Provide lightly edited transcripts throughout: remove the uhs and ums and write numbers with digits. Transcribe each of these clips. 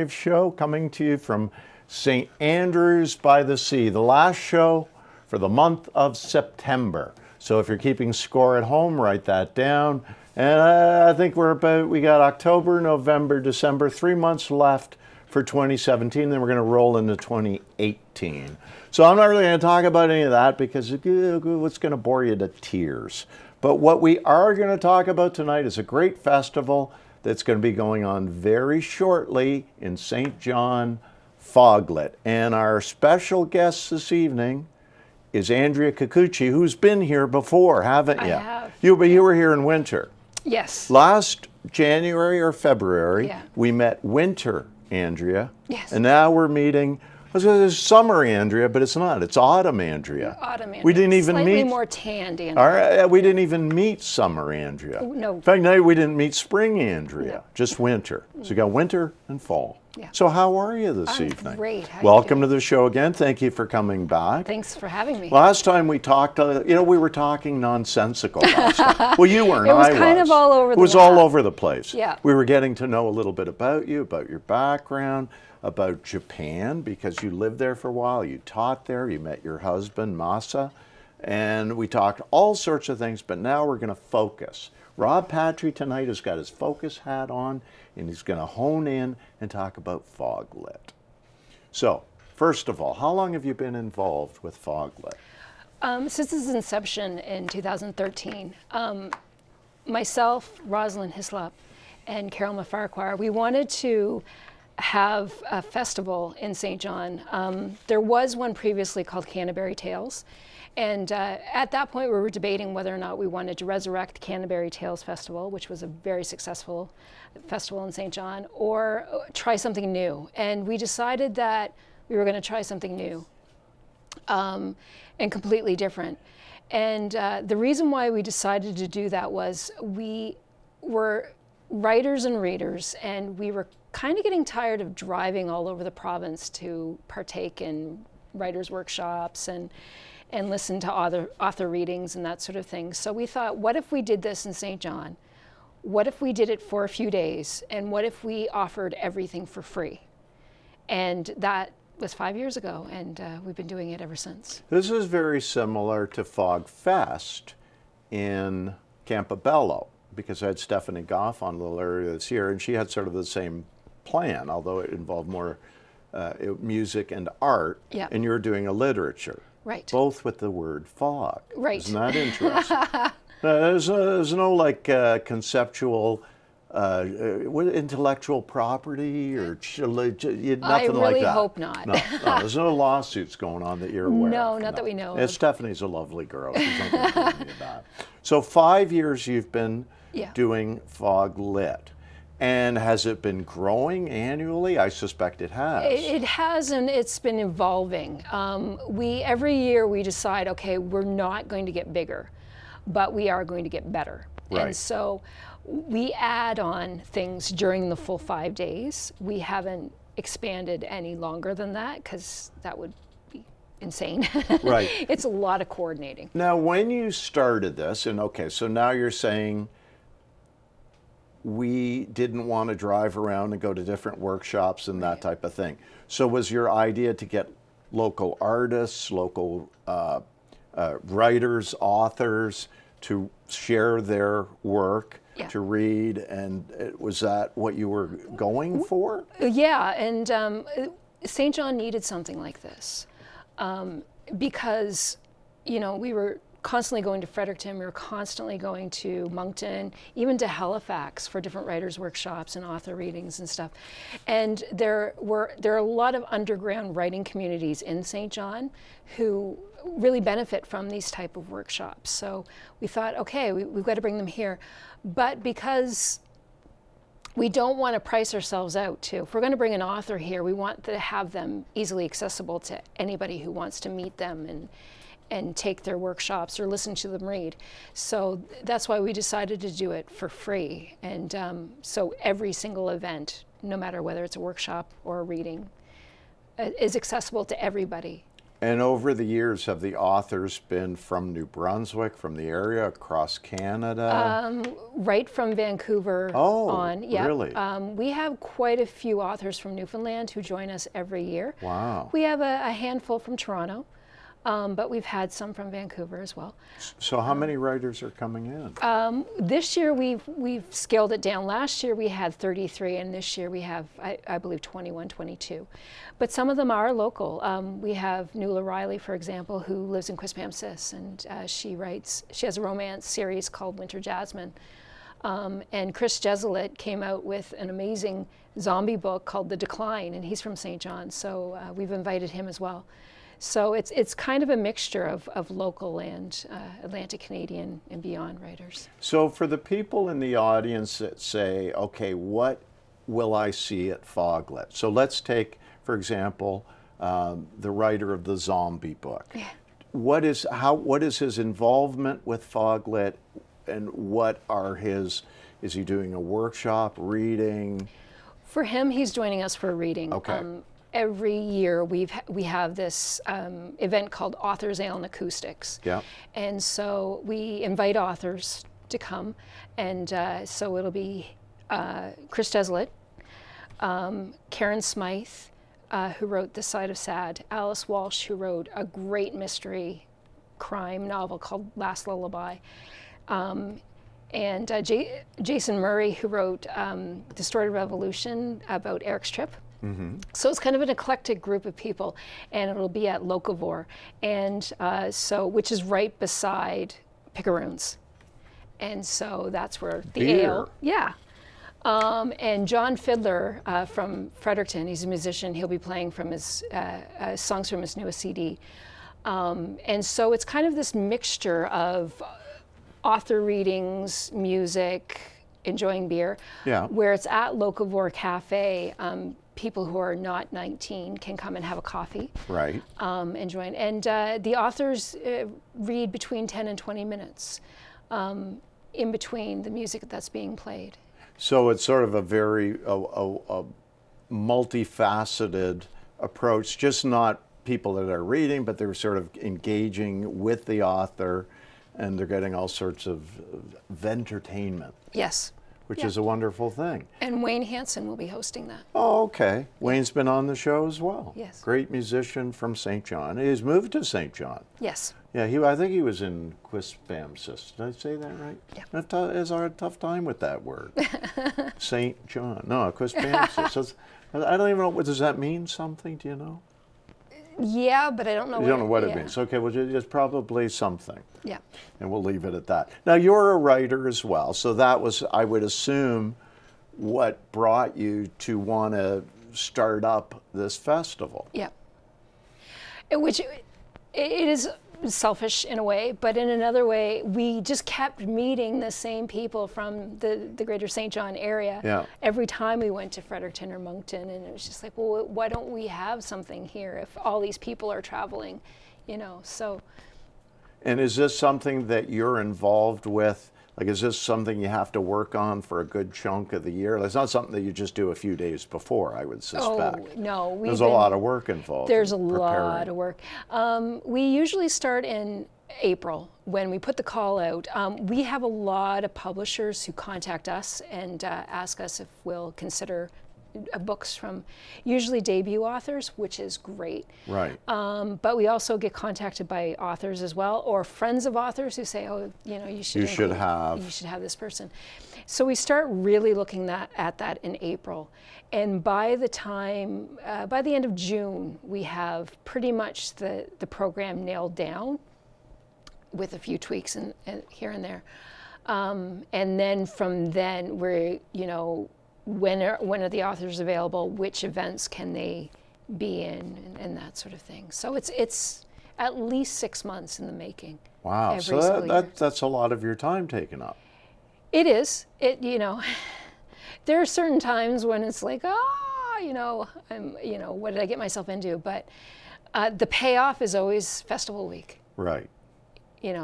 Live show coming to you from St. Andrews by the Sea, the last show for the month of September. So if you're keeping score at home, write that down. And I think we got October, November, December, 3 months left for 2017, then we're going to roll into 2018. So I'm not really going to talk about any of that because it's going to bore you to tears. But what we are going to talk about tonight is a great festival that's going to be going on very shortly in St. John, Foglit. And our special guest this evening is Andrea Kikuchi, who's been here before, haven't you? I have. You were here in winter. Yes. Last January or February, we met winter Andrea. Yes. And now we're meeting, I was going to say summer Andrea, but it's not. It's autumn Andrea. Autumn Andrea. We didn't even Slightly meet. more tanned Andrea. All right, we didn't even meet summer Andrea. No. In fact, no, we didn't meet spring Andrea, No. just winter. So you got winter and fall. Yeah. So how are you this I'm evening? great. How Welcome you to the show again. Thank you for coming back. Thanks for having me. Last time we talked, we were talking nonsensical last time. Well, you weren't, It was I kind of all over the It was all map. over the place. Yeah. We were getting to know a little bit about you, about your background, about Japan, because you lived there for a while, you taught there, you met your husband, Masa, and we talked all sorts of things, but now we're going to focus. RobPatry tonight has got his focus hat on, and he's going to hone in and talk about Foglit. So, first of all, how long have you been involved with Foglit? Since its inception in 2013, myself, Rosalind Hislop, and Carol Mafarquhar, we wanted to have a festival in St. John. There was one previously called Canterbury Tales, and at that point we were debating whether or not we wanted to resurrect Canterbury Tales Festival, which was a very successful festival in St. John, or try something new. And we decided that we were going to try something new and completely different. And the reason why we decided to do that was we were writers and readers, and we were kind of getting tired of driving all over the province to partake in writers' workshops and listen to author readings and that sort of thing. So we thought, what if we did this in St. John? What if we did it for a few days? And what if we offered everything for free? And that was 5 years ago, and we've been doing it ever since. This is very similar to Fog Fest in Campobello, because I had Stephanie Goff on a little earlier this year, and she had sort of the same plan, although it involved more music and art, and you're doing a literature. Right. Both with the word fog. Right. Isn't that interesting? There's no like conceptual, intellectual property or nothing like that. I really hope not. No, there's no lawsuits going on that you're aware No, of. not that we know And of. Stephanie's a lovely girl. She's not going to do any of that. So 5 years you've been doing Foglit. And has it been growing annually? I suspect it has. It has, and it's been evolving. Every year we decide, okay, we're not going to get bigger, but we are going to get better. Right. And so we add on things during the full 5 days. We haven't expanded any longer than that because that would be insane. Right. It's a lot of coordinating. Now, when you started this, and okay, so now you're saying we didn't want to drive around and go to different workshops and that type of thing. So was your idea to get local artists, local writers, authors to share their work, to read, and was that what you were going for? Yeah, and St. John needed something like this because, we were constantly going to Fredericton, we were constantly going to Moncton, even to Halifax for different writers' workshops and author readings and stuff. And there are a lot of underground writing communities in St. John who really benefit from these type of workshops. So we thought, okay, we've got to bring them here. But because we don't want to price ourselves out too. If we're going to bring an author here, we want to have them easily accessible to anybody who wants to meet them and take their workshops or listen to them read. So that's why we decided to do it for free. And so every single event, no matter whether it's a workshop or a reading, is accessible to everybody. And over the years, have the authors been from New Brunswick, from the area, across Canada? Right from Vancouver on. Yeah. Really? We have quite a few authors from Newfoundland who join us every year. Wow. We have a handful from Toronto, but we've had some from Vancouver as well. So how many writers are coming in? This year we've scaled it down. Last year we had 33, and this year we have, I believe, 21, 22. But some of them are local. We have Nuala Riley, for example, who lives in Quispamsis, and she has a romance series called Winter Jasmine. And Chris Jesulit came out with an amazing zombie book called The Decline, and he's from St. John, so we've invited him as well. So it's kind of a mixture of local and Atlantic Canadian and beyond writers. So for the people in the audience that say, okay, what will I see at Foglit? So let's take, for example, the writer of the zombie book. Yeah. What is his involvement with Foglit, and is he doing a workshop, reading? For him, he's joining us for a reading. Okay. Every year we have this event called Authors Ale and Acoustics. Yeah. And so we invite authors to come, and so it'll be Chris Jesulit, Karen Smythe, who wrote The Side of Sad, Alice Walsh, who wrote a great mystery crime novel called Last Lullaby, and Jason Murray, who wrote Distorted Revolution about Eric's trip. Mm-hmm. So it's kind of an eclectic group of people, and it'll be at Locavore, and which is right beside Picaroons, and so that's where the ale, yeah. And John Fiddler from Fredericton, he's a musician. He'll be playing from his songs from his newest CD, and so it's kind of this mixture of author readings, music, enjoying beer. Yeah. Where it's at Locavore Cafe. People who are not 19 can come and have a coffee. Right. And join. And the authors read between 10 and 20 minutes in between the music that's being played. So it's sort of a very multifaceted approach, just not people that are reading, but they're sort of engaging with the author, and they're getting all sorts of entertainment. Yes. Which is a wonderful thing. And Wayne Hansen will be hosting that. Oh, okay. Wayne's been on the show as well. Yes. Great musician from St. John. He's moved to St. John. Yes. Yeah, I think he was in Quispamsis. Did I say that right? Yeah. Is our tough time with that word. St. John. No, Quispamsis. I don't even know, does that mean something? Do you know? Yeah, but I don't know. You don't know what it means. Okay, well, it's probably something. Yeah. And we'll leave it at that. Now, you're a writer as well, so that was, I would assume, what brought you to want to start up this festival. Yeah. Which it is selfish in a way, but in another way, we just kept meeting the same people from the greater St. John area every time we went to Fredericton or Moncton, and it was just like, well, why don't we have something here if all these people are traveling, so. And is this something that you're involved with? Like, is this something you have to work on for a good chunk of the year? It's not something that you just do a few days before, I would suspect. Oh, no. There's a lot of work involved. There's a lot of work. We usually start in April when we put the call out. We have a lot of publishers who contact us and ask us if we'll consider books from usually debut authors, which is great. Right. But we also get contacted by authors as well, or friends of authors who say, oh, you should have this person. So we start really looking at that in April. And by the end of June, we have pretty much the program nailed down with a few tweaks here and there. And then from then, we're, when are the authors available, which events can they be in, and that sort of thing. So it's at least 6 months in the making. Wow, so that's a lot of your time taken up. It is. There are certain times when it's like, what did I get myself into? But the payoff is always festival week. Right.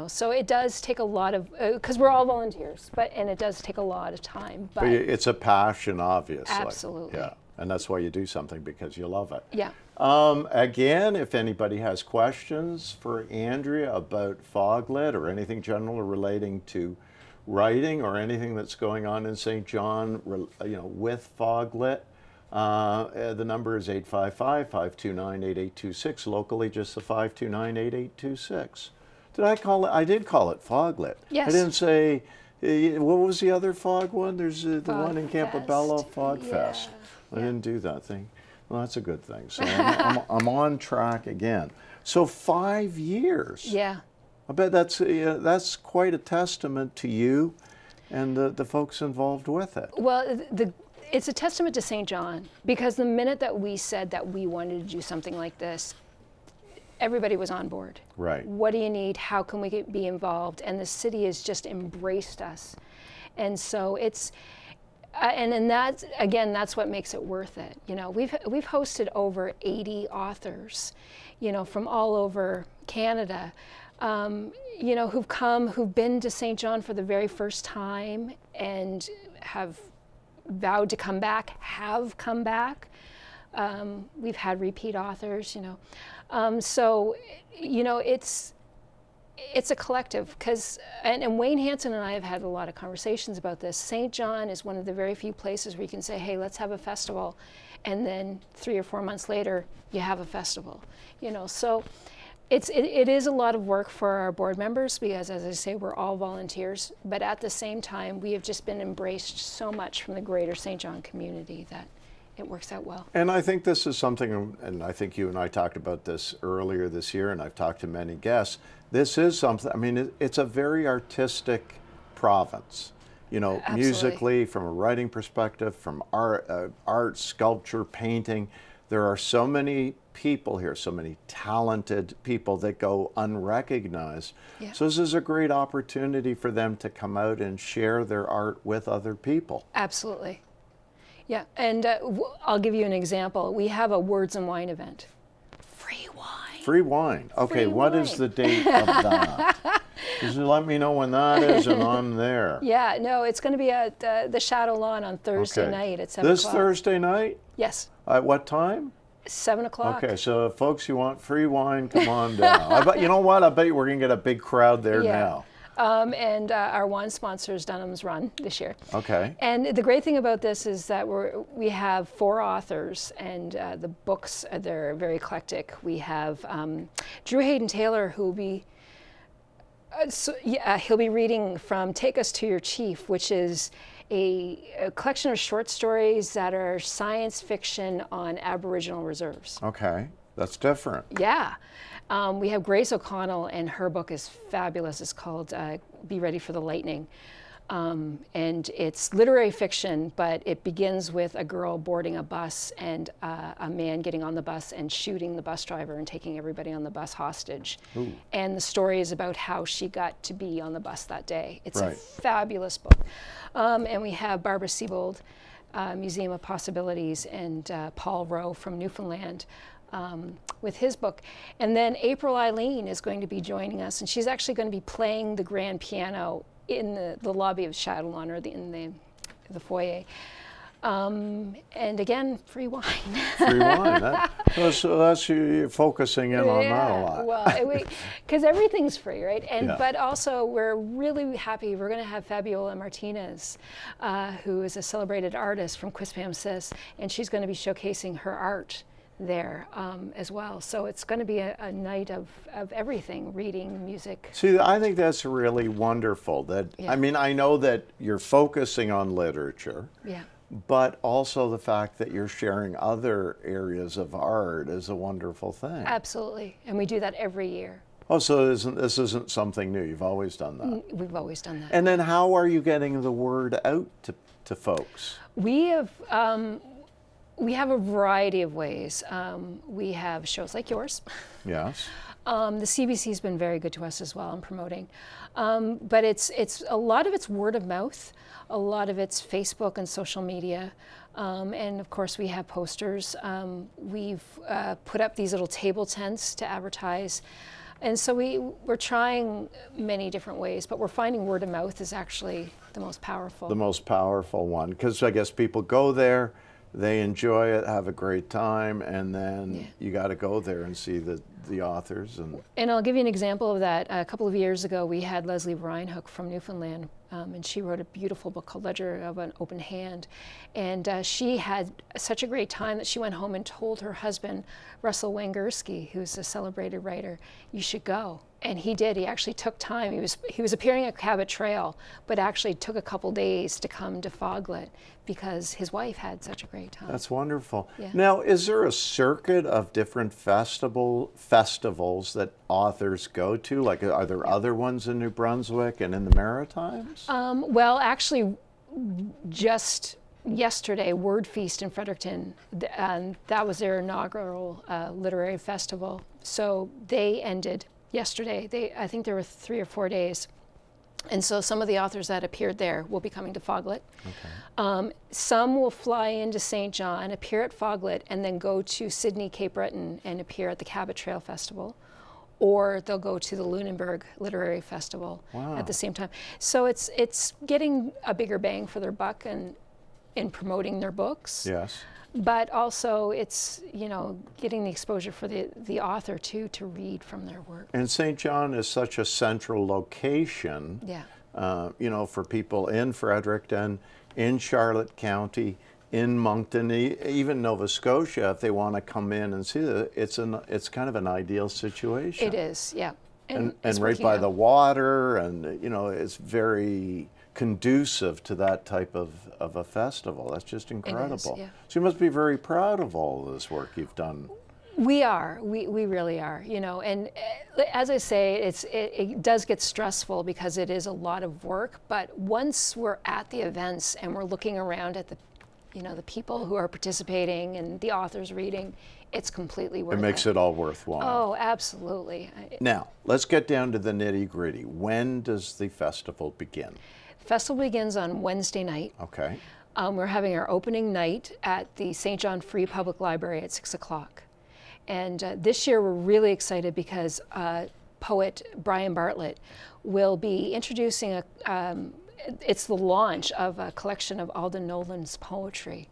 So it does take a lot of, because we're all volunteers, and it does take a lot of time. But it's a passion, obviously. Absolutely. Yeah, and that's why you do something, because you love it. Yeah. Again, if anybody has questions for Andrea about Foglit or anything general relating to writing or anything that's going on in St. John, with Foglit, the number is 855-529-8826. Locally, just the 529-8826. Did I call it? I did call it Foglit. Yes. I didn't say, what was the other fog one? There's the one in Fest. Campobello, Fog Fest. I didn't do that thing. Well, that's a good thing. So I'm on track again. So 5 years. Yeah. I bet that's quite a testament to you and the folks involved with it. Well, it's a testament to St. John, because the minute that we said that we wanted to do something like this, everybody was on board. Right. What do you need? How can we be involved? And the city has just embraced us. And so it's, and that's, again, that's what makes it worth it. We've hosted over 80 authors, from all over Canada, who've been to St. John for the very first time and have vowed to come back, have come back. We've had repeat authors, so, it's a collective, and Wayne Hansen and I have had a lot of conversations about this. St. John is one of the very few places where you can say, hey, let's have a festival, and then 3 or 4 months later, you have a festival, so it is a lot of work for our board members, because, as I say, we're all volunteers, but at the same time, we have just been embraced so much from the greater St. John community that it works out well. And I think this is something, and I think you and I talked about this earlier this year, and I've talked to many guests. This is something, it's a very artistic province. Absolutely. Musically, from a writing perspective, from art, sculpture, painting. There are so many people here, so many talented people that go unrecognized. Yeah. So this is a great opportunity for them to come out and share their art with other people. Absolutely. Yeah, and I'll give you an example. We have a Words and Wine event. Free wine. Free wine. Okay, Free what wine. is the date of that? Just let me know when that is, and I'm there. Yeah, no, it's going to be at the Shadow Lawn on Thursday night at 7 o'clock. This Thursday night? Yes. At what time? 7 o'clock. Okay, so folks, you want free wine, come on down. You know what? I bet we're going to get a big crowd there now. And our wine sponsor is Dunham's Run this year. Okay. And the great thing about this is that we have 4 authors, and the books, they're very eclectic. We have Drew Hayden Taylor, who will be, he'll be reading from Take Us to Your Chief, which is a collection of short stories that are science fiction on Aboriginal reserves. Okay, that's different. Yeah. We have Grace O'Connell, and her book is fabulous. It's called Be Ready for the Lightning. And it's literary fiction, but it begins with a girl boarding a bus and a man getting on the bus and shooting the bus driver and taking everybody on the bus hostage. Ooh. And the story is about how she got to be on the bus that day. It's a fabulous book. And we have Barbara Siebold, Museum of Possibilities, and Paul Rowe from Newfoundland. With his book. And then April Eileen is going to be joining us, and she's actually going to be playing the grand piano in the lobby of Shadow Lawn, or in the foyer. And again, free wine. Free wine. So that's you focusing in on that a lot. Well, because everything's free, right? And but also we're really happy. We're going to have Fabiola Martinez, who is a celebrated artist from Quispamsis, and she's going to be showcasing her art there as well. So it's going to be a night of everything, reading, music. See, I think that's really wonderful. I mean, I know that you're focusing on literature, but also the fact that you're sharing other areas of art is a wonderful thing. Absolutely, and we do that every year. Oh, so this isn't something new. You've always done that. We've always done that. And then how are you getting the word out to folks? We have a variety of ways. We have shows like yours. Yes. The CBC's been very good to us as well in promoting. But it's a lot of it's word of mouth, a lot of it's Facebook and social media. And of course we have posters. We've put up these little table tents to advertise. And so we're trying many different ways, but we're finding word of mouth is actually the most powerful. The most powerful one, because I guess people go there, they enjoy it, have a great time, and then you got to go there and see the authors. And I'll give you an example of that. A couple of years ago, we had Leslie Reinhook from Newfoundland, and she wrote a beautiful book called Ledger of an Open Hand. And she had such a great time that she went home and told her husband, Russell Wangerski, who's a celebrated writer, you should go. And he did. He actually took time. He was appearing at Cabot Trail, but actually took a couple days to come to Foglit because his wife had such a great time. That's wonderful. Yeah. Now, is there a circuit of different festivals that authors go to? Like, are there other ones in New Brunswick and in the Maritimes? Well, actually, just yesterday, Word Feast in Fredericton, and that was their inaugural literary festival. So they ended yesterday. I think there were 3 or 4 days. And so some of the authors that appeared there will be coming to Foglit. Okay. Some will fly into St. John, appear at Foglit, and then go to Sydney, Cape Breton, and appear at the Cabot Trail Festival. Or they'll go to the Lunenburg Literary Festival at the same time. So it's getting a bigger bang for their buck and in promoting their books. Yes. But also it's, getting the exposure for the author too to read from their work. And St. John is such a central location, for people in Fredericton, in Charlotte County, in Moncton, even Nova Scotia, if they want to come in and see it, it's kind of an ideal situation. It is, yeah. And right by the water, and it's very conducive to that type of a festival. That's just incredible. It is, yeah. So you must be very proud of all this work you've done. We are. We really are. And as I say, it does get stressful because it is a lot of work. But once we're at the events and we're looking around at the people who are participating and the authors reading, it's completely worth it. It makes it all worthwhile. Oh, absolutely. Now, let's get down to the nitty-gritty. When does the festival begin? The festival begins on Wednesday night. Okay. We're having our opening night at the St. John Free Public Library at 6 o'clock. And this year we're really excited because poet Brian Bartlett will be introducing it's the launch of a collection of Alden Nolan's poetry.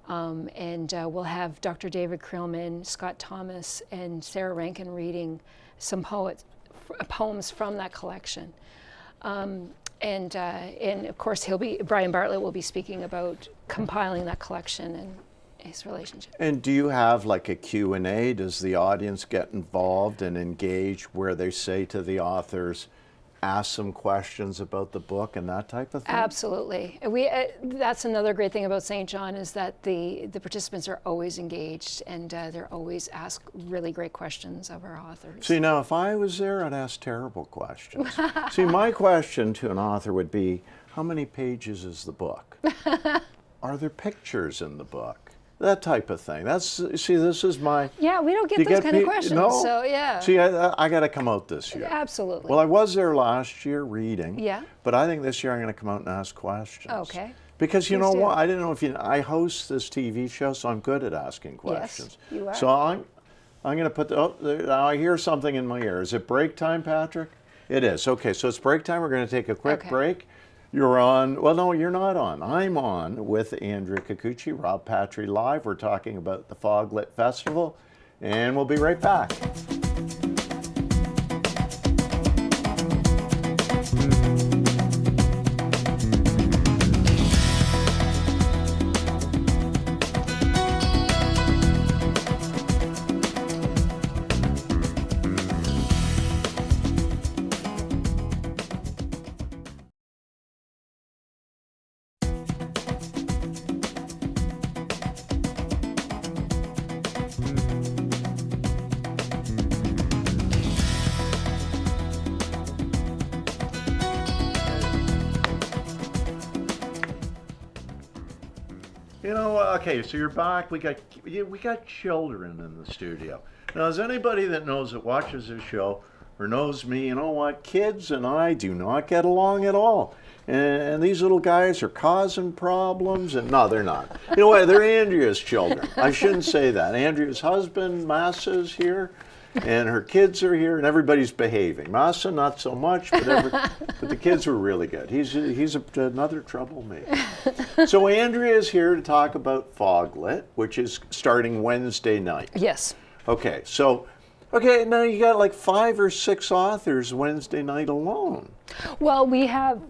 And we'll have Dr. David Creelman, Scott Thomas, and Sarah Rankin reading some poems from that collection. And of course Brian Bartlett will be speaking about compiling that collection and his relationship. And do you have like a Q&A? Does the audience get involved and engage where they say to the authors, ask some questions about the book and that type of thing? Absolutely. That's another great thing about St. John is that the participants are always engaged and they're always asked really great questions of our authors. See, now if I was there, I'd ask terrible questions. See, my question to an author would be, how many pages is the book? Are there pictures in the book? That type of thing. This is my... Yeah, we don't get those kind of questions, no? So yeah. See, I got to come out this year. Absolutely. Well, I was there last year reading. Yeah. But I think this year I'm going to come out and ask questions. Okay. Because you Please know do. what? I didn't know if I host this TV show, so I'm good at asking questions. Yes, you are. So I'm going to put now I hear something in my ear. Is it break time, Patrick? It is. Okay, so it's break time. We're going to take a quick break. You're on, well, no, you're not on. I'm on with Andrea Kikuchi, RobPatry Live. We're talking about the Foglit Festival, and we'll be right back. Okay, so you're back. We got children in the studio. Now, as anybody that knows that watches this show or knows me, you know what? Kids and I do not get along at all. And these little guys are causing problems. And no, they're not. You know what? They're Andrea's children. I shouldn't say that. Andrea's husband, Massa's here. and her kids are here, and everybody's behaving. Masa, not so much, but the kids were really good. He's another troublemaker. So Andrea is here to talk about Foglit, which is starting Wednesday night. Yes. Okay, so, now you got like 5 or 6 authors Wednesday night alone. Well, we have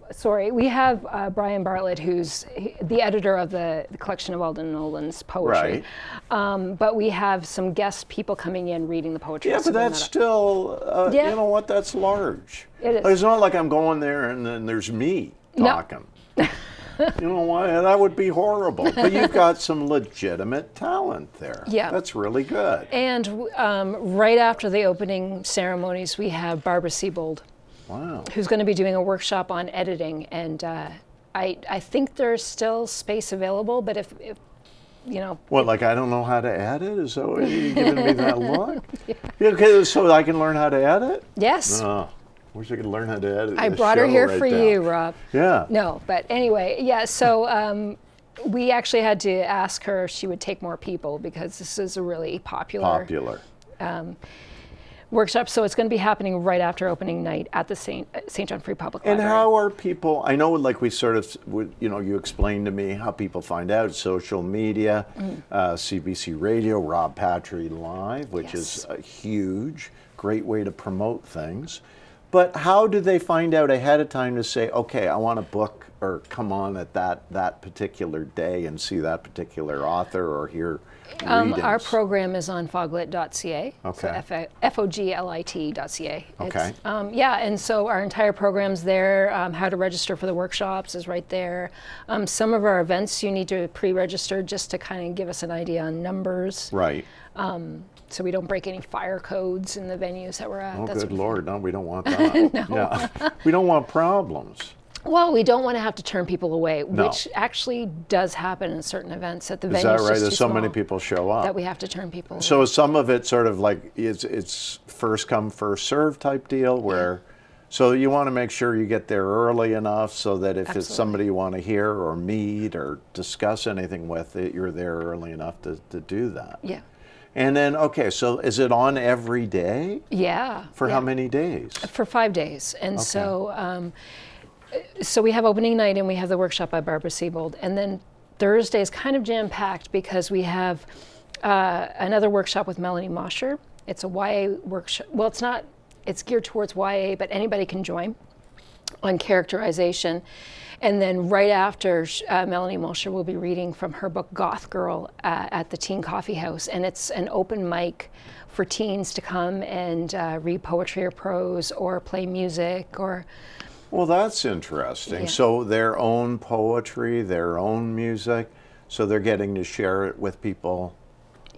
Brian Bartlett, who's the editor of the collection of Alden Nolan's poetry. Right. But we have some guest people coming in reading the poetry. Yeah, but that's still, you know what, that's large. It is. It's not like I'm going there and then there's me talking. No. You know what, that would be horrible. But you've got some legitimate talent there. Yeah. That's really good. And right after the opening ceremonies, we have Barbara Siebold. Wow. Who's going to be doing a workshop on editing, and I think there's still space available, but if you know. What, like I don't know how to edit? Is that what you're giving me that look? Yeah. Okay, so I can learn how to edit? Yes. Wish I could learn how to edit. I brought her here for you, Rob. Yeah. No, but anyway, yeah, so we actually had to ask her if she would take more people because this is a really popular. Workshop, so it's going to be happening right after opening night at the St. John Free Public Library. And how are people, I know like we sort of, you explained to me how people find out, social media, CBC Radio, RobPatry Live, which is a huge, great way to promote things. But how do they find out ahead of time to say, okay, I want to book or come on at that particular day and see that particular author or hear readings? Our program is on foglit.ca, okay. so foglit.ca. Okay. Yeah, and so our entire program's there. How to register for the workshops is right there. Some of our events you need to pre-register just to kind of give us an idea on numbers. Right. So we don't break any fire codes in the venues that we're at. Oh, good Lord, no, we don't want that. No. Yeah. We don't want problems. Well, we don't want to have to turn people away, No. which actually does happen in certain events at the venues. Is that right? There's There's so many people show up. that we have to turn people away. So some of it sort of like it's first come, first serve type deal where, so you want to make sure you get there early enough so that if it's somebody you want to hear or meet or discuss anything with, you're there early enough to do that. Yeah. And then, okay, so is it on every day? Yeah. For how many days? For 5 days. And so we have opening night and we have the workshop by Barbara Siebold. And then Thursday is kind of jam-packed because we have another workshop with Melanie Mosher. It's a YA workshop. Well, it's geared towards YA, but anybody can join on characterization. And then right after, Melanie Mosher will be reading from her book Goth Girl at the Teen Coffee House. And it's an open mic for teens to come and read poetry or prose or play music or... Well, that's interesting. Yeah. So their own poetry, their own music, so they're getting to share it with people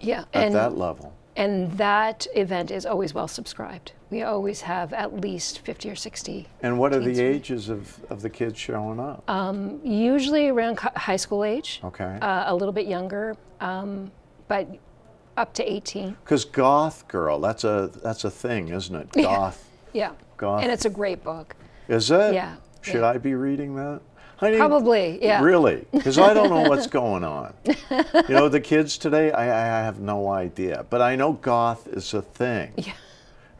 at that level. And that event is always well subscribed. We always have at least 50 or 60. And what are the ages of the kids showing up? Usually around high school age. Okay. A little bit younger, but up to 18. Because Goth Girl, that's a thing, isn't it? Goth. Yeah. Goth. And it's a great book. Is it? Yeah. Should I be reading that? Probably, yeah. Really? Because I don't know what's going on. The kids today, I have no idea. But I know goth is a thing. Yeah.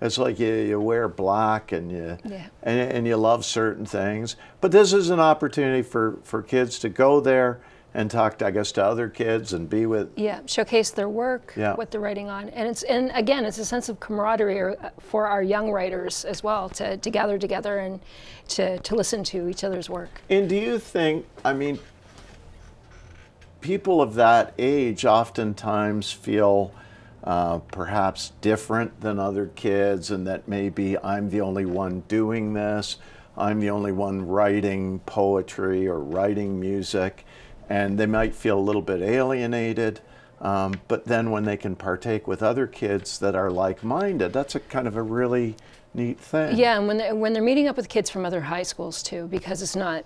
It's like you wear black and you love certain things. But this is an opportunity for kids to go there and talk, I guess, to other kids and be with... Yeah, showcase their work, what they're writing on. And again, it's a sense of camaraderie for our young writers as well, to gather together and to listen to each other's work. And do you think, people of that age oftentimes feel perhaps different than other kids, and that maybe I'm the only one doing this, I'm the only one writing poetry or writing music, and they might feel a little bit alienated, but then when they can partake with other kids that are like-minded, that's a kind of a really neat thing. Yeah, and when they're meeting up with kids from other high schools too, because it's not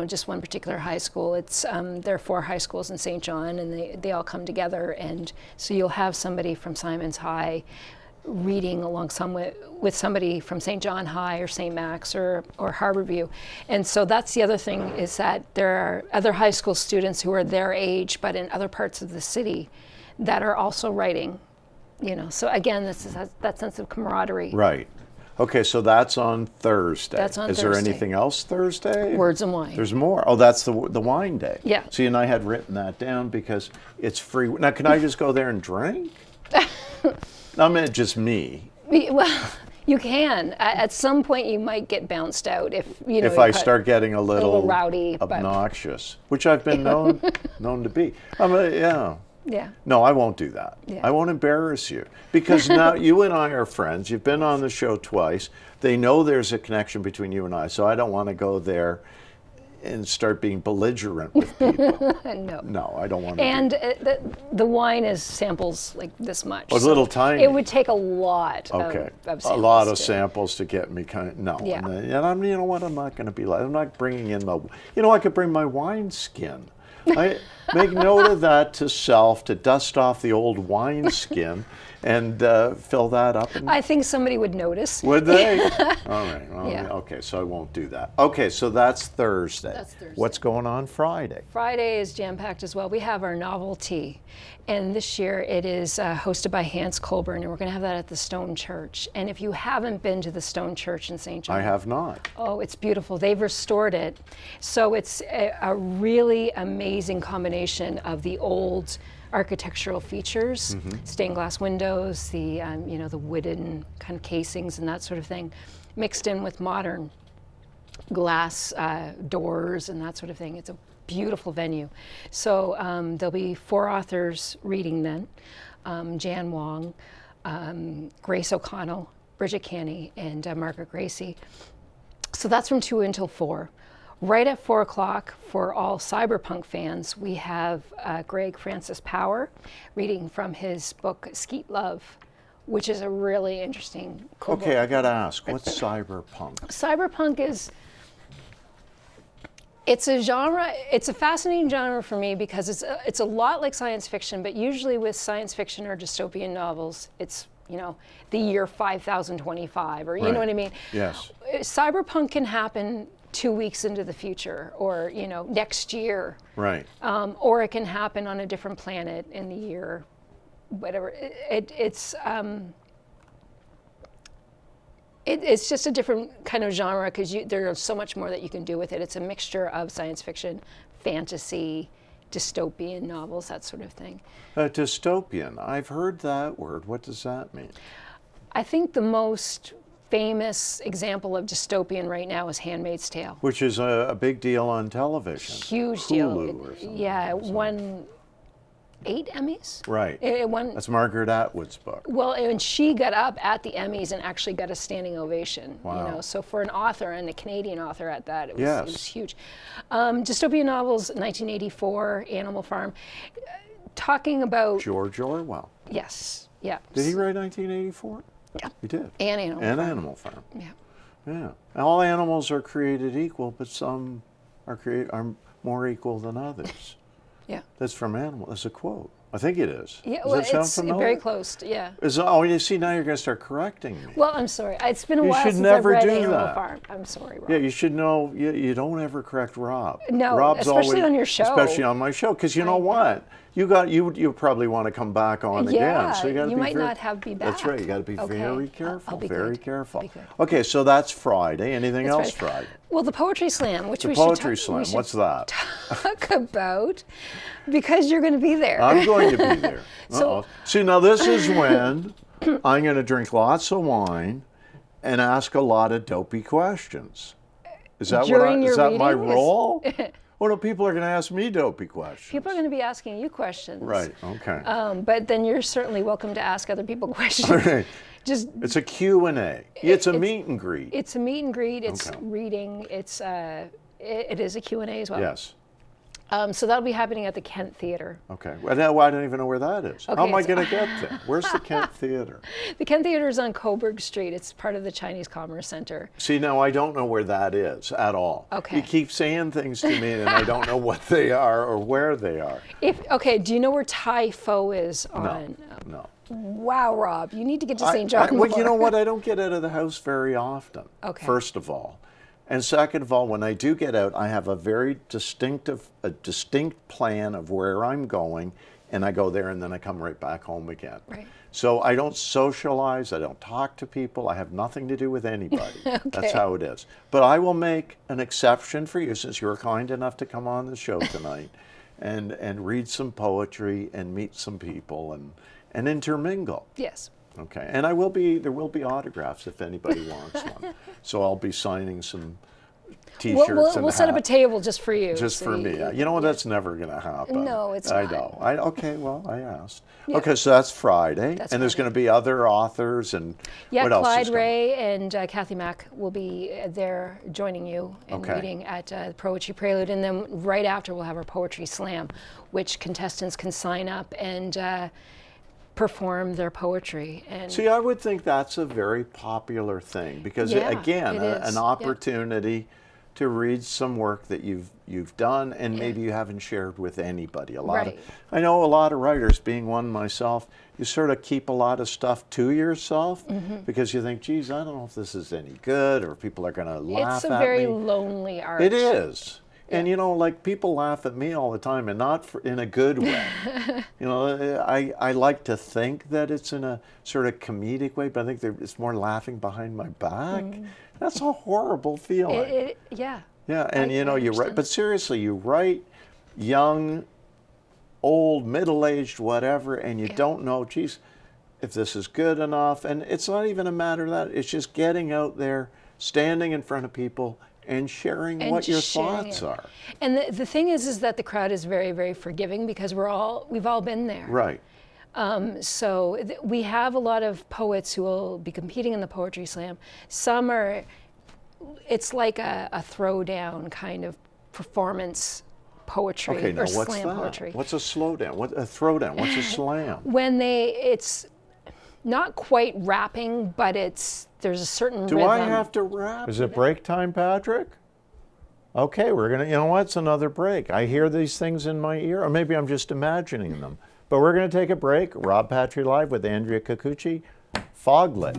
just one particular high school. It's there are 4 high schools in St. John, and they all come together, and so you'll have somebody from Simon's High reading along with somebody from St. John High or St. Max or Harborview. And so that's the other thing, is that there are other high school students who are their age but in other parts of the city that are also writing You know, so again, this is that sense of camaraderie. Right. Okay, so that's on Thursday. That's on Is Thursday. there anything else Thursday? Words and Wine. There's more. Oh, that's the wine day. Yeah. See, and I had written that down because it's free. Now, can I just go there and drink? I mean, just me. Well, you can. At some point, you might get bounced out if you know. If I start getting a little rowdy, obnoxious, which I've been known to be. Yeah. Yeah. No, I won't do that. Yeah. I won't embarrass you because now you and I are friends. You've been on the show twice. They know there's a connection between you and I, so I don't want to go there and start being belligerent with people. No. No, I don't want to. And the wine is samples like this much. Oh, it's a little tiny. It would take a lot Okay. of samples. A lot of samples to get me kind of, no. Yeah. And I'm, you know what, I'm not going to be like, I'm not bringing in the, you know, I could bring my wine skin. I make note of that to self, to dust off the old wine skin and fill that up. And I think somebody would notice. would they? All right. Well, Yeah. okay, so I won't do that. Okay, so that's Thursday. That's Thursday. What's going on Friday? Friday is jam-packed as well. We have our novelty, and this year it is hosted by Hans Colburn, and we're going to have that at the Stone Church. And if you haven't been to the Stone Church in St. John, I have not. oh, it's beautiful. They've restored it, so it's a really amazing combination of the old architectural features, stained glass windows, the you know, the wooden kind of casings and that sort of thing, mixed in with modern glass doors and that sort of thing. It's a beautiful venue. So there'll be 4 authors reading then, Jan Wong, Grace O'Connell, Bridget Canny, and Margaret Gracie. So that's from 2 until 4. Right at 4 o'clock, for all cyberpunk fans, we have Greg Francis Power reading from his book Skeet Love, which is a really interesting cool Okay, book. I got to ask, what's cyberpunk? Cyberpunk is, it's a genre, it's a fascinating genre for me because it's a lot like science fiction, but usually with science fiction or dystopian novels, it's, you know, the year 5025, or you know what I mean? Yes. Cyberpunk can happen 2 weeks into the future, or you know, next year, Right. or it can happen on a different planet in the year, whatever. It's just a different kind of genre because there's so much more that you can do with it. It's a mixture of science fiction, fantasy, dystopian novels, that sort of thing. Dystopian, I've heard that word. What does that mean? I think the most famous example of dystopian right now is Handmaid's Tale. Which is a big deal on television. Huge deal. Hulu or something. Yeah, it won 8 Emmys. Right. It won. That's Margaret Atwood's book. Well, and she got up at the Emmys and actually got a standing ovation. Wow. You know, so for an author and a Canadian author at that, it was, Yes. it was huge. Dystopian novels, 1984, Animal Farm, talking about. George Orwell. Yes. Yeah. Did he write 1984? Yeah. He did. And Animal And Farm. Animal Farm. Yeah. Yeah. All animals are created equal, but some are more equal than others. Yeah. That's from Animal. That's a quote. I think it is. Yeah. Does Well, that sound it's familiar? very close. Yeah. Oh, you see, now you're going to start correcting me. Well, I'm sorry. It's been a You while should since never I've read do Animal that. Farm. I'm sorry, Rob. Yeah, you should know. You don't ever correct Rob. No, Rob's especially always, on your show. Especially on my show, because you know what? You probably want to come back on Yeah, again. So you got to you be might very, not have be That's back. right. You got to be Okay. very I'll careful. be Very good. careful. Be good. Okay, so that's Friday. Anything That's else right. Friday? Well, the Poetry Slam, which The we Poetry should Slam. we should What's that? talk about, because you're going to be there. I'm going to be there. So- See, now this is when I'm going to drink lots of wine and ask a lot of dopey questions. Is that During is your that my reading is- role? Well, no, people are going to ask me dopey questions. People are going to be asking you questions. Right. Okay. But then you're certainly welcome to ask other people questions. Okay. Just It's a Q&A. It's a meet and greet. it's a meet and greet. It's Okay. reading. It's it is a Q&A as well. Yes. So that'll be happening at the Kent Theatre. Okay. Well, now I don't even know where that is. How Okay, am I it's- going to get there? Where's the Kent Theatre? The Kent Theatre is on Coburg Street. It's part of the Chinese Commerce Center. See, now I don't know where that is at all. Okay. You keep saying things to me and I don't know what they are or where they are. Do you know where Tai Fo is on? No. Wow, Rob, you need to get to St. John. Well, you know more. what? I don't get out of the house very often. Okay. First of all. And second of all, when I do get out, I have a very distinct plan of where I'm going, and I go there and then I come right back home again. Right. So I don't socialize, I don't talk to people, I have nothing to do with anybody. Okay. That's how it is. But I will make an exception for you since you were kind enough to come on the show tonight and read some poetry and meet some people and intermingle. Yes. Okay. And there will be autographs if anybody wants one. So I'll be signing some T-shirts We'll set up a table just for you. Just for me. You know what? That's never going to happen. No, it's not. I know. Okay, well, I asked. Yeah. Okay, so that's Friday. And there's going to be other authors and what else? Clyde Ray and Kathy Mack will be there joining you and reading at the Poetry Prelude. And then right after we'll have our Poetry Slam, which contestants can sign up and perform their poetry. And see, I would think that's a very popular thing because, again, an opportunity to read some work that you've done and maybe you haven't shared with anybody. I know a lot of writers, being one myself, you sort of keep a lot of stuff to yourself because you think, geez, I don't know if this is any good or people are going to laugh at me. It's a very lonely art. It is. And you know, like people laugh at me all the time, and not in a good way. You know, I like to think that it's in a sort of comedic way, but I think it's more laughing behind my back. That's a horrible feeling. Yeah. Yeah, and you know, you write, but seriously, you write young, old, middle-aged, whatever, and you don't know, geez, if this is good enough. And it's not even a matter of that. It's just getting out there, standing in front of people, and sharing what your thoughts are. And the thing is that the crowd is very, very forgiving because we've all been there. Right. So we have a lot of poets who will be competing in the Poetry Slam. Some it's like a throwdown kind of performance poetry or slam poetry. What's a slowdown? What a throwdown? What's a slam? When it's not quite rapping, but there's a certain rhythm. Do I have to rap? Is it break time, Patrick? Okay, you know what? It's another break. I hear these things in my ear, or maybe I'm just imagining them. But we're going to take a break. RobPatry Live with Andrea Kikuchi, Foglit.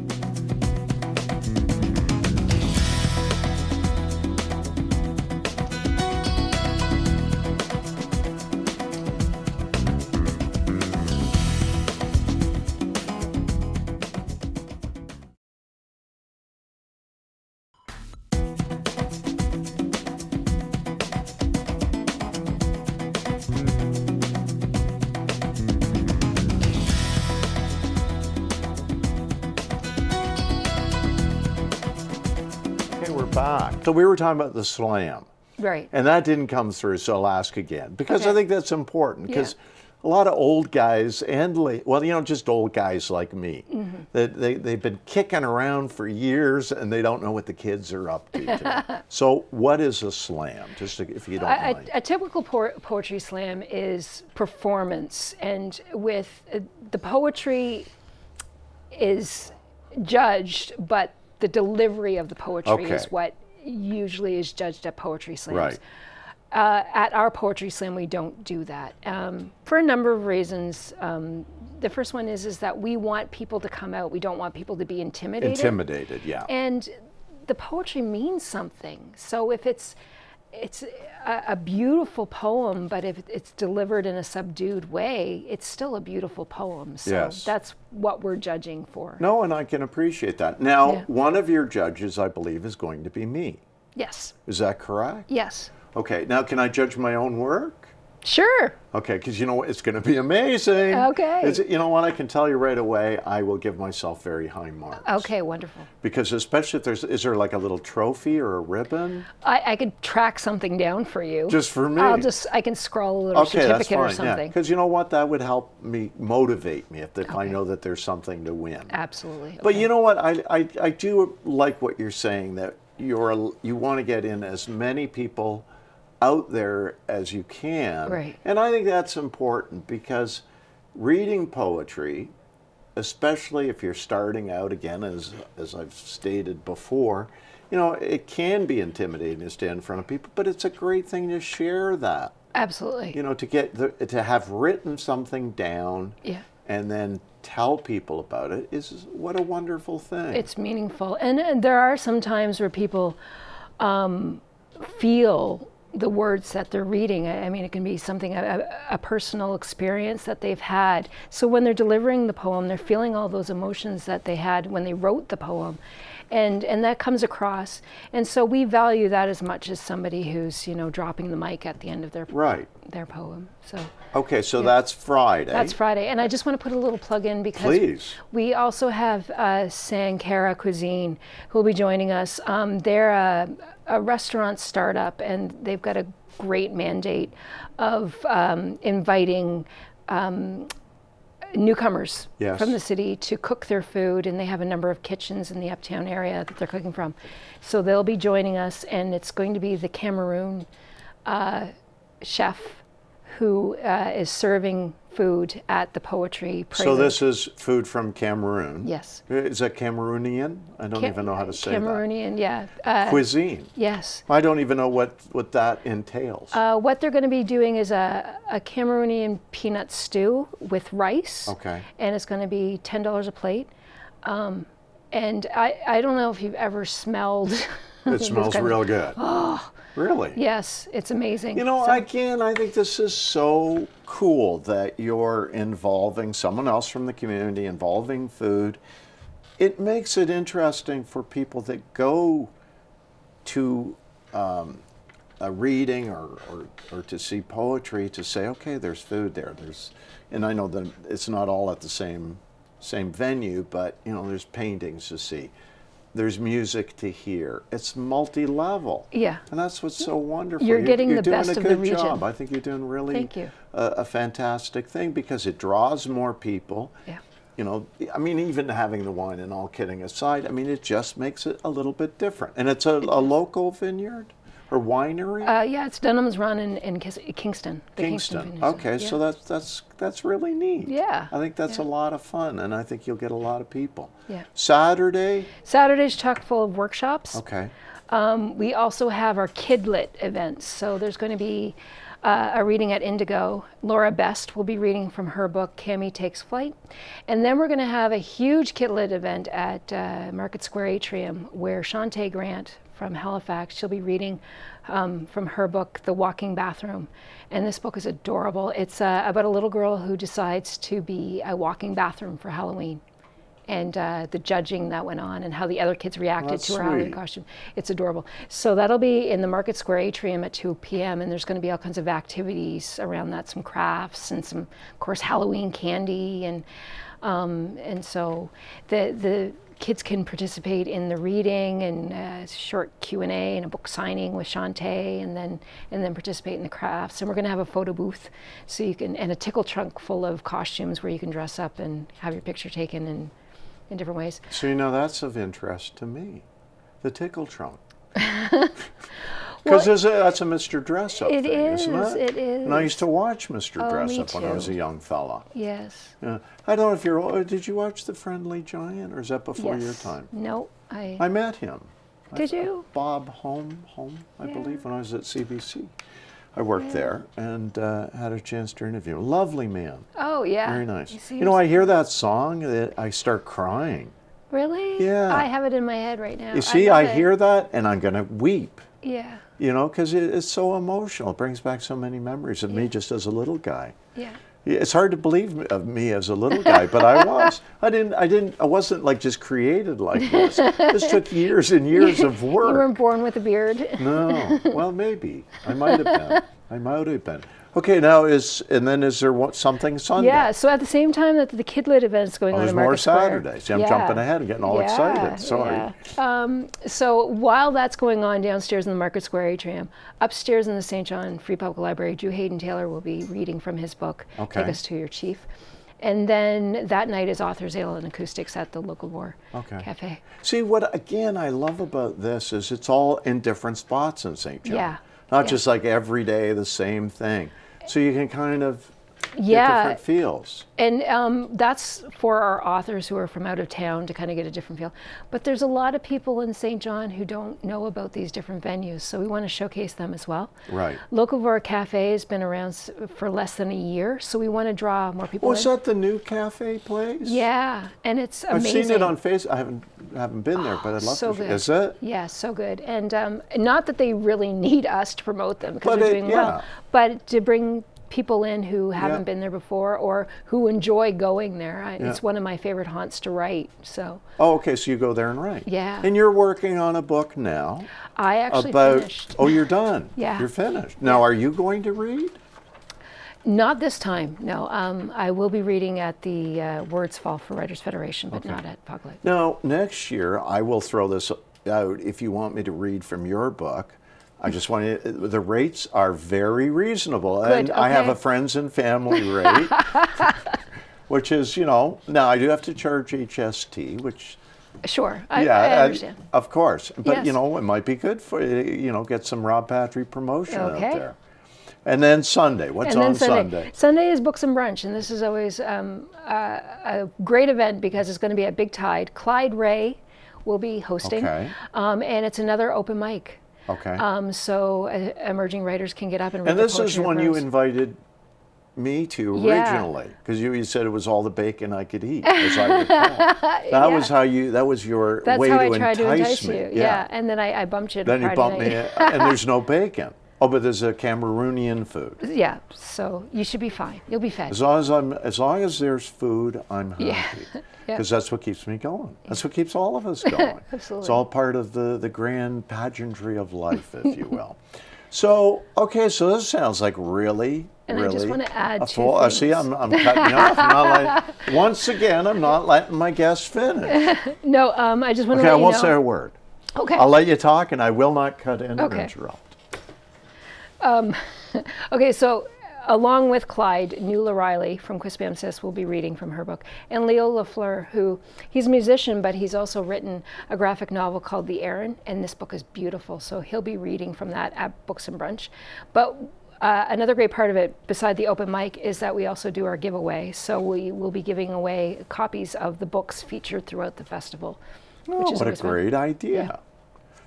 So we were talking about the slam. Right. And that didn't come through, so I'll ask again. Because I think that's important. Because a lot of old guys and, well, you know, just old guys like me, they've been kicking around for years and they don't know what the kids are up to today. So what is a slam, just if you don't mind? A typical poetry slam is performance. And with the poetry is judged, but the delivery of the poetry is what usually is judged at poetry slams. Right. At our poetry slam, we don't do that for a number of reasons. The first one is that we want people to come out. We don't want people to be intimidated. Intimidated, yeah. And the poetry means something. So if it's a beautiful poem, but if it's delivered in a subdued way, it's still a beautiful poem. So that's what we're judging for. No, and I can appreciate that. Now, one of your judges, I believe, is going to be me. Yes. Is that correct? Yes. Okay, now can I judge my own work? Sure. Okay, because you know what, it's going to be amazing. Okay. You know what, I can tell you right away, I will give myself very high marks. Okay, wonderful. Because especially if is there like a little trophy or a ribbon? I could track something down for you. Just for me? I can scroll a little certificate or something. Because you know what, that would help me, motivate me if I know that there's something to win. Absolutely. But you know what, I do like what you're saying, that you want to get in as many people out there as you can. Right. And I think that's important because reading poetry, especially if you're starting out, again, as I've stated before, you know, it can be intimidating to stand in front of people, but it's a great thing to share that. Absolutely. You know, to have written something down and then tell people about it is what a wonderful thing. It's meaningful. And there are some times where people feel the words that they're reading. I mean, it can be something, a personal experience that they've had. So when they're delivering the poem, they're feeling all those emotions that they had when they wrote the poem. And that comes across. And so we value that as much as somebody who's, dropping the mic at the end of their poem. So okay, so that's Friday. That's Friday. And I just want to put a little plug in because Please. We also have Sankara Cuisine who will be joining us. They're a restaurant startup, and they've got a great mandate of inviting newcomers from the city to cook their food, and they have a number of kitchens in the uptown area that they're cooking from. So they'll be joining us, and it's going to be the Cameroon chef who is serving food at the Poetry Prelude. So this is food from Cameroon. Yes. Is that Cameroonian? I don't even know how to say Cameroonian, that. yeah. Cuisine. Yes. I don't even know what that entails. What they're going to be doing is a Cameroonian peanut stew with rice. Okay. And it's going to be $10 a plate. And I don't know if you've ever smelled. It smells real good. Oh. Really? Yes, it's amazing. Again, I think this is so cool that you're involving someone else from the community, involving food. It makes it interesting for people that go to a reading or to see poetry to say, okay, there's food there. And I know that it's not all at the same venue, but there's paintings to see. There's music to hear. It's multi-level. Yeah. And that's what's so wonderful. You're getting the best of the region. You're doing a good job. I think you're doing really a fantastic thing because it draws more people. Yeah. I mean, even having the wine and all kidding aside, I mean, it just makes it a little bit different. And it's a local vineyard or winery? Yeah, it's Dunham's Run in Kingston. Kingston. Okay, so that's really neat. Yeah. I think that's a lot of fun, and I think you'll get a lot of people. Yeah. Saturday's chock full of workshops. Okay. We also have our Kidlit events. So there's going to be a reading at Indigo. Laura Best will be reading from her book, Cammie Takes Flight. And then we're going to have a huge Kidlit event at Market Square Atrium where Shantae Grant from Halifax, she'll be reading from her book, The Walking Bathroom. And this book is adorable. It's about a little girl who decides to be a walking bathroom for Halloween. And the judging that went on and how the other kids reacted to her Halloween costume. It's adorable. So that'll be in the Market Square Atrium at 2 p.m. and there's going to be all kinds of activities around that, some crafts and some, of course, Halloween candy. And so the kids can participate in the reading and a short Q&A and a book signing with Shantae and then participate in the crafts. And we're going to have a photo booth so you can, and a tickle trunk full of costumes where you can dress up and have your picture taken in different ways. So that's of interest to me, the tickle trunk. Because that's a Mr. Dress-Up thing, isn't it? It is. And I used to watch Mr. Dress-Up when I was a young fella. Yes. Yeah. I don't know if you're, did you watch The Friendly Giant, or is that before your time? No, I met him. Did you? Bob Home, I believe, when I was at CBC. I worked there and had a chance to interview him. Lovely man. Oh, yeah. Very nice. I hear that song, I start crying. Really? Yeah. I have it in my head right now. You see, I hear that and I'm going to weep. Yeah. Because it's so emotional. It brings back so many memories of me just as a little guy. Yeah. It's hard to believe of me as a little guy, but I was. I wasn't like just created like this. This took years and years of work. You weren't born with a beard. No. Well, maybe. I might have been. Okay, now is there something Sunday? Yeah, so at the same time that the Kidlit event is going on in Market Square. There's more Saturdays. I'm jumping ahead and getting all excited. Sorry. Yeah. So while that's going on downstairs in the Market Square Atrium, upstairs in the St. John Free Public Library, Drew Hayden Taylor will be reading from his book, Take Us to Your Chief. And then that night is Author's Ale and Acoustics at the local War Cafe. See, what again I love about this is it's all in different spots in St. John. Yeah. Not just like every day the same thing. So you can kind of Yeah. different feels. And that's for our authors who are from out of town to kind of get a different feel. But there's a lot of people in St. John who don't know about these different venues, so we want to showcase them as well. Right. Locavore Cafe has been around for less than a year, so we want to draw more people Was in. that the new cafe place? Yeah, and it's amazing. I've seen it on Facebook. I haven't been there, but I'd love so to. good. Is it? Yeah, so good. And not that they really need us to promote them because But they're doing well, yeah. but to bring people in who haven't Yeah. been there before or who enjoy going there. Yeah. It's one of my favorite haunts to write. So Oh, okay. So you go there and write. Yeah. And you're working on a book now I actually about. finished. Oh, you're done. Yeah. You're finished. Now, are you going to read? Not this time, no. I will be reading at the Words Fall for Writers Federation, but not at Foglit. Now, next year, I will throw this out if you want me to read from your book. I just want you, the rates are very reasonable. Good, And I have okay. a friends and family rate, which is, now I do have to charge HST, which, Sure, I and- understand. of course. But, Yes. it might be good for, get some RobPatry promotion out Okay. there. And then Sunday, what's And then on Sunday? Sunday is Books and Brunch, and this is always a great event because it's going to be at Big Tide. Clyde Ray will be hosting, Okay. And it's another open mic. Okay. So emerging writers can get up and read And the this is poetry or one you prose. invited me to Yeah. originally, because you said it was all the bacon I could eat, as I recall. That was how you. That was your That's way how to I tried to entice me. you. Yeah, and then I bumped you to Then you Friday bumped night. me, and there's no bacon. Oh, but there's a Cameroonian food. Yeah, so you should be fine. You'll be fed. As long as there's food, I'm happy. Yeah. Because that's what keeps me going. That's what keeps all of us going. Absolutely. It's all part of the grand pageantry of life, if you will. So, okay, so this sounds like really, And I really just want to add a two full. things. See, I'm cutting you off. I'm not once again, I'm not letting my guests finish. No, I just want to Okay, I let you won't know. say a word. Okay. I'll let you talk, and I will not cut in or Okay. interrupt. Okay, so along with Clyde, Nuala Riley from Quispam Sis will be reading from her book. And Leo Lafleur, who, he's a musician, but he's also written a graphic novel called The Aaron, and this book is beautiful, so he'll be reading from that at Books and Brunch. But another great part of it, beside the open mic, is that we also do our giveaway. So we will be giving away copies of the books featured throughout the festival. Oh, which is what a always fun. great idea. Yeah.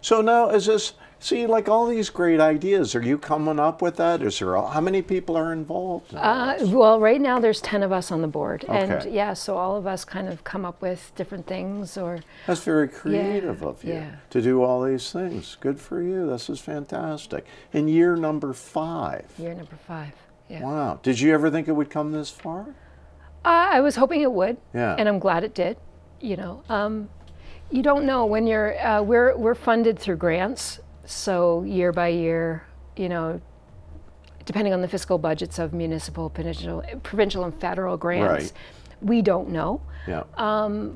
So now, is this, see, like all these great ideas, are you coming up with that? Is there, how many people are involved? In this? Well, right now there's 10 of us on the board. And Okay. yeah, so all of us kind of come up with different things or That's very creative of you yeah. to do all these things. Good for you. This is fantastic. In year number 5. year number 5. Yeah. Wow. Did you ever think it would come this far? I was hoping it would. Yeah. And I'm glad it did. You don't know when you're, we're funded through grants. So year by year, depending on the fiscal budgets of municipal, provincial and federal grants, Right. we don't know. Yeah.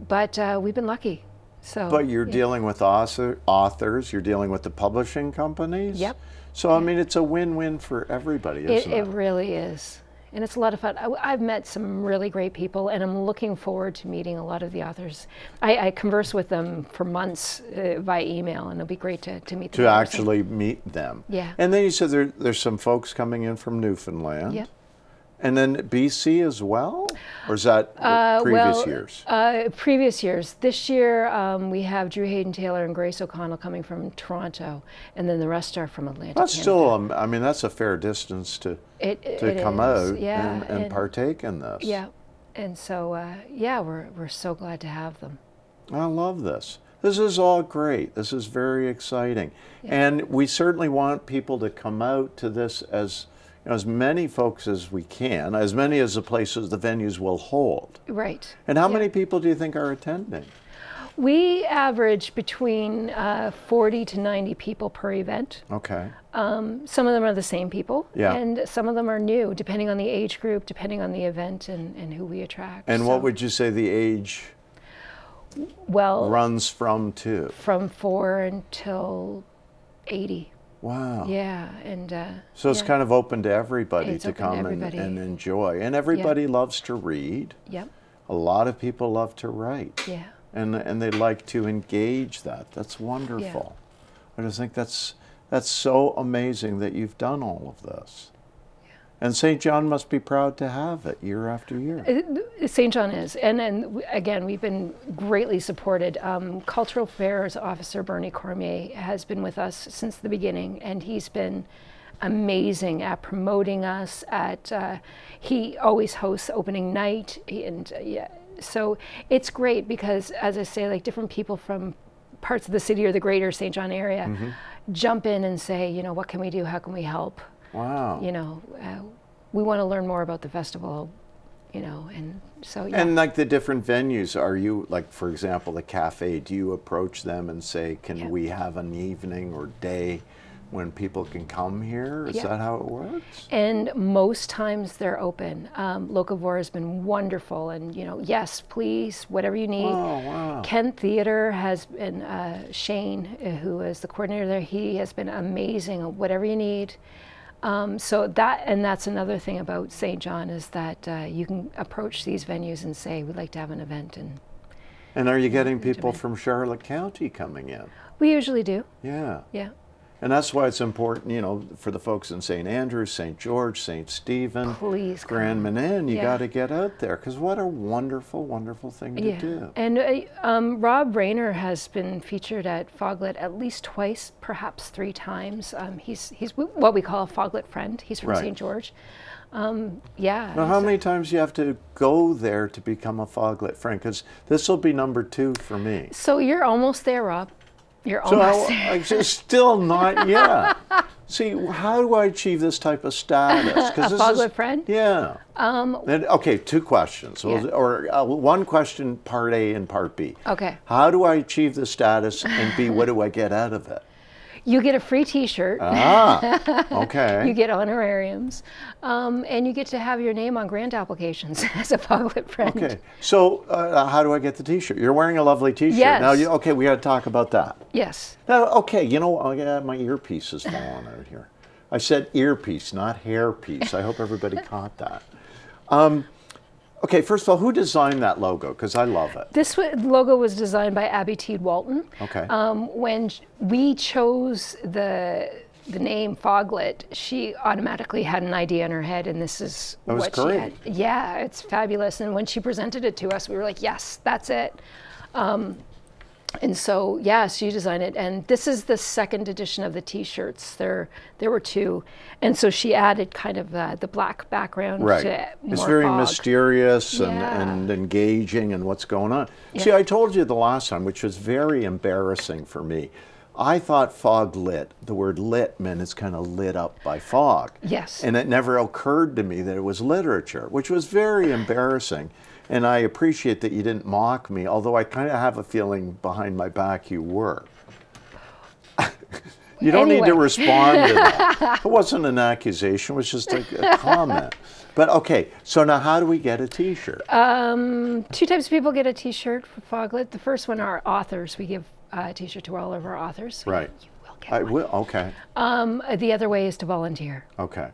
But we've been lucky. So. But you're yeah. dealing with authors, you're dealing with the publishing companies. Yep. So, I mean, it's a win-win for everybody, isn't it? It really is. And it's a lot of fun. I've met some really great people, and I'm looking forward to meeting a lot of the authors. I converse with them for months via email, and it'll be great to meet them. To in person. actually meet them. Yeah. And then you said there's some folks coming in from Newfoundland. Yep. And then BC as well? Or is that previous years? Previous years. This year, we have Drew Hayden Taylor and Grace O'Connell coming from Toronto, and then the rest are from Atlantic That's Canada. still, I mean, that's a fair distance to It come is, out yeah, and partake in this. Yeah. And so, yeah, we're so glad to have them. I love this. This is all great. This is very exciting. And we certainly want people to come out to this as many folks as we can, as many as the places, the venues will hold. Right. And how many people do you think are attending? We average between 40 to 90 people per event. Okay. Some of them are the same people, Yeah. and some of them are new, depending on the age group, depending on the event and who we attract. And So, what would you say the age well, runs from to? from 4 until 80. Wow. Yeah, and So it's yeah. kind of open to everybody It's to open to come everybody. and enjoy. And everybody loves to read. Yep. A lot of people love to write. Yeah. And they like to engage that. That's wonderful. I just think that's so amazing that you've done all of this. And St. John must be proud to have it year after year. St. John is, and again, we've been greatly supported. Cultural Affairs Officer Bernie Cormier has been with us since the beginning, and he's been amazing at promoting us. He always hosts opening night, so it's great because, as I say, like different people from parts of the city or the greater St. John area jump in and say, you know, what can we do? How can we help? Wow. You know, we want to learn more about the festival, you know, and so, yeah. And like the different venues, are you, like, for example, the cafe, do you approach them and say, can we have an evening or day when people can come here? Is that how it works? And most times they're open. Locavore has been wonderful, and, you know, yes, please, whatever you need. Oh, wow. Kent Theater has been, Shane, who is the coordinator there, he has been amazing, whatever you need. So that's another thing about St. John is that you can approach these venues and say, we'd like to have an event. And are you getting people from Charlotte County coming in? We usually do. Yeah. Yeah. And that's why it's important, you know, for the folks in St. Andrews, St. George, St. Stephen, Please Grand come. Manan, you got to get out there, because what a wonderful, wonderful thing to do. And Rob Rayner has been featured at Foglit at least twice, perhaps 3 times. He's what we call a Foglit friend. He's from St. George. Yeah. Now, how many times do you have to go there to become a Foglit friend? Because this will be number 2 for me. So you're almost there, Rob. You're almost there. I'm just still not yet. See, how do I achieve this type of status? A Foglit friend? Yeah. Okay, 2 questions. Or one question, part A and part B. Okay. How do I achieve the status? And B, what do I get out of it? You get a free T-shirt. Okay. You get honorariums, and you get to have your name on grant applications as a Foglit friend. Okay. So how do I get the T-shirt? You're wearing a lovely T-shirt. Yes. Now, okay, we got to talk about that. Yes. Now, okay, you know, my earpiece is falling out here. I said earpiece, not hairpiece. I hope everybody caught that. Okay, first of all, who designed that logo? Because I love it. This logo was designed by Abby Teed Walton. Okay. When we chose the name Foglit, she automatically had an idea in her head, and this is what she had. Yeah, it's fabulous. And when she presented it to us, we were like, yes, that's it. And so, yeah, she designed it. And this is the 2nd edition of the T-shirts. There were 2. And so she added kind of the black background. Right. To more it's very fog. mysterious and engaging and what's going on. Yeah. See, I told you the last time, which was very embarrassing for me. I thought fog lit, the word lit meant it's kind of lit up by fog. Yes. And it never occurred to me that it was literature, which was very embarrassing. And I appreciate that you didn't mock me, although I kind of have a feeling behind my back you were. You don't need to respond to that. It wasn't an accusation, it was just a comment. But okay, so now how do we get a T-shirt? 2 types of people get a T-shirt for Foglit. The first one are authors. We give a T-shirt to all of our authors. Right. You will get one. Will, okay. The other way is to volunteer. Okay.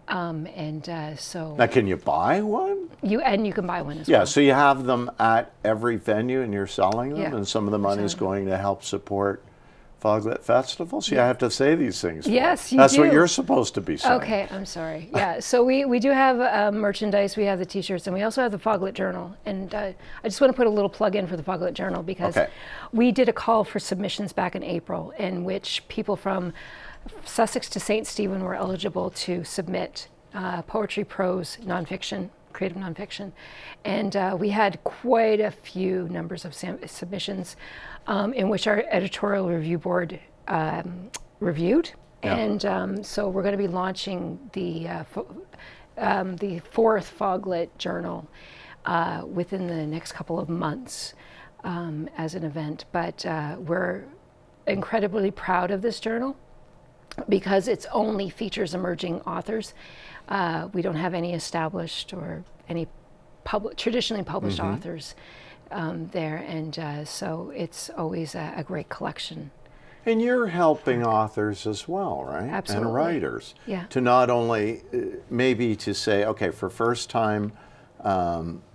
So now, can you buy one? You can buy one as well. Yeah, so you have them at every venue and you're selling them, Yeah, and some of the money is going to help support Foglit Festival. See, I have to say these things. Yes, you That's do. what you're supposed to be saying. Okay, I'm sorry. Yeah, so we do have merchandise. We have the T-shirts, and we also have the Foglit Journal. And I just want to put a little plug in for the Foglit Journal because we did a call for submissions back in April in which people from Sussex to St. Stephen were eligible to submit poetry, prose, nonfiction, creative nonfiction. And we had quite a few numbers of submissions in which our editorial review board reviewed. Yeah. And so we're going to be launching the 4th Foglit Journal within the next couple of months as an event. But we're incredibly proud of this journal because it's only features emerging authors. We don't have any established or any traditionally published authors there, and so it's always a great collection. And you're helping authors as well, right? Absolutely. And writers. Yeah. To not only maybe to say, okay, for first-time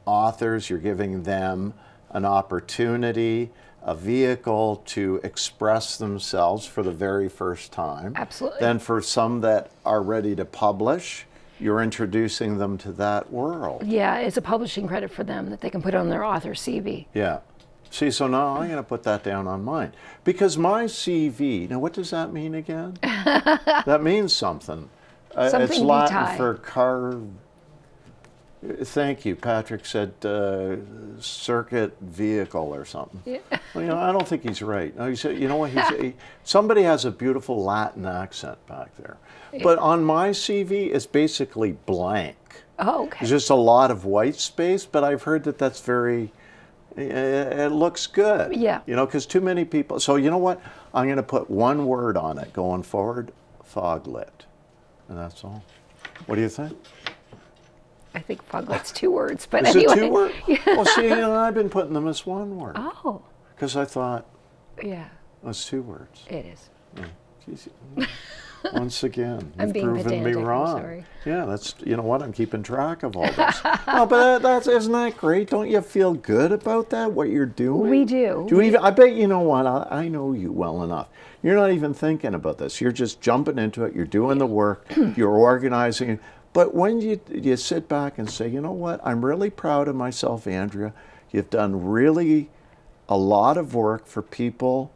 authors, you're giving them an opportunity, a vehicle to express themselves for the very first time. Absolutely. Then for some that are ready to publish, you're introducing them to that world. Yeah, it's a publishing credit for them that they can put on their author CV. Yeah. See, so now I'm going to put that down on mine. Because my CV, now what does that mean again? That means something. It's Latin vitae. for car. Thank you. Patrick said circuit vehicle or something. Yeah. Well, you know, I don't think he's right. No, he said, you know what? Somebody has a beautiful Latin accent back there. But on my CV, it's basically blank. Oh, okay. There's just a lot of white space, but I've heard that that's very, it looks good. Yeah. You know, because too many people, so you know what? I'm going to put one word on it going forward, Foglit. And that's all. What do you think? I think Foglit's 2 words, but Is anyway. it 2 words? Yeah. Well, see, you know, I've been putting them as 1 word. Oh. Because I thought, Yeah, it's 2 words. it is. Geez, once again, I'm you've being proven me pedantic, I'm wrong. sorry. Yeah, that's, you know what, I'm keeping track of all this. No, but isn't that great? Don't you feel good about that, what you're doing? We do. Do you even, I bet, you know what, I know you well enough. You're not even thinking about this. You're just jumping into it. You're doing the work. You're organizing. But when you sit back and say, you know what, I'm really proud of myself, Andrea. You've done really a lot of work for people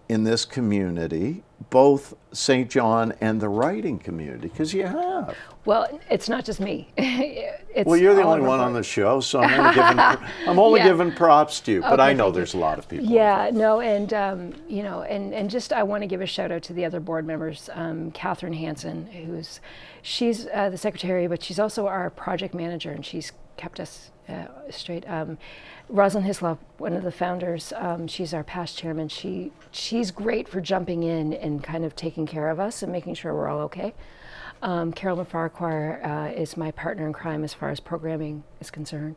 in this community, both St. John and the writing community, because you have. Well, it's not just me. It's Well, you're the all only of one our- on the show, so I'm only Yeah. giving props to you. But Okay, I know thank you. there's a lot of people. Yeah, no, and you know, and just I want to give a shout out to the other board members, Catherine Hansen, she's the secretary, but she's also our project manager, and she's kept us straight. Rosalind Hislop, one of the founders, she's our past chairman. She's great for jumping in and kind of taking care of us and making sure we're all okay. Carol Farquhar is my partner in crime as far as programming is concerned.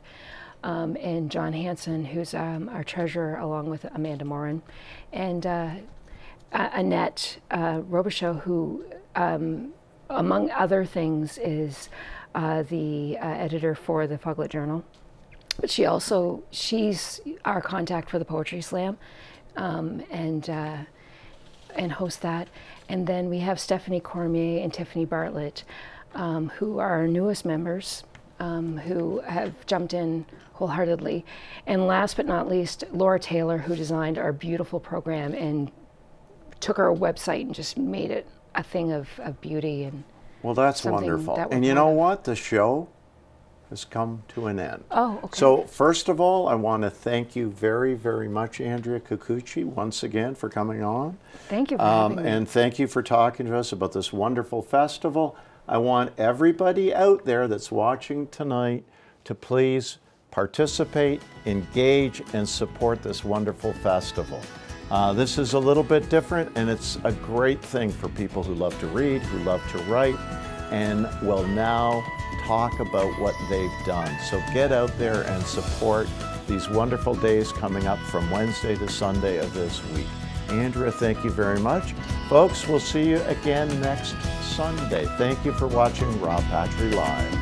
And John Hansen, who's our treasurer, along with Amanda Morin, and Annette Robichaud, who, among other things, is the editor for the Foglit Journal. But she's our contact for the Poetry Slam, and host that. And then we have Stephanie Cormier and Tiffany Bartlett, who are our newest members, who have jumped in wholeheartedly. And last but not least, Laura Taylor, who designed our beautiful program and took our website and just made it a thing of beauty. And Well, that's something wonderful. that we're And you proud know of. what? The show has come to an end. Oh, okay. So first of all, I want to thank you very, very much, Andrea Kikuchi, once again for coming on. Thank you for having me. And thank you for talking to us about this wonderful festival. I want everybody out there that's watching tonight to please participate, engage, and support this wonderful festival. This is a little bit different, and it's a great thing for people who love to read, who love to write, and will now talk about what they've done. So get out there and support these wonderful days coming up from Wednesday to Sunday of this week. Andrea, thank you very much. Folks, we'll see you again next Sunday. Thank you for watching RobPatry Live.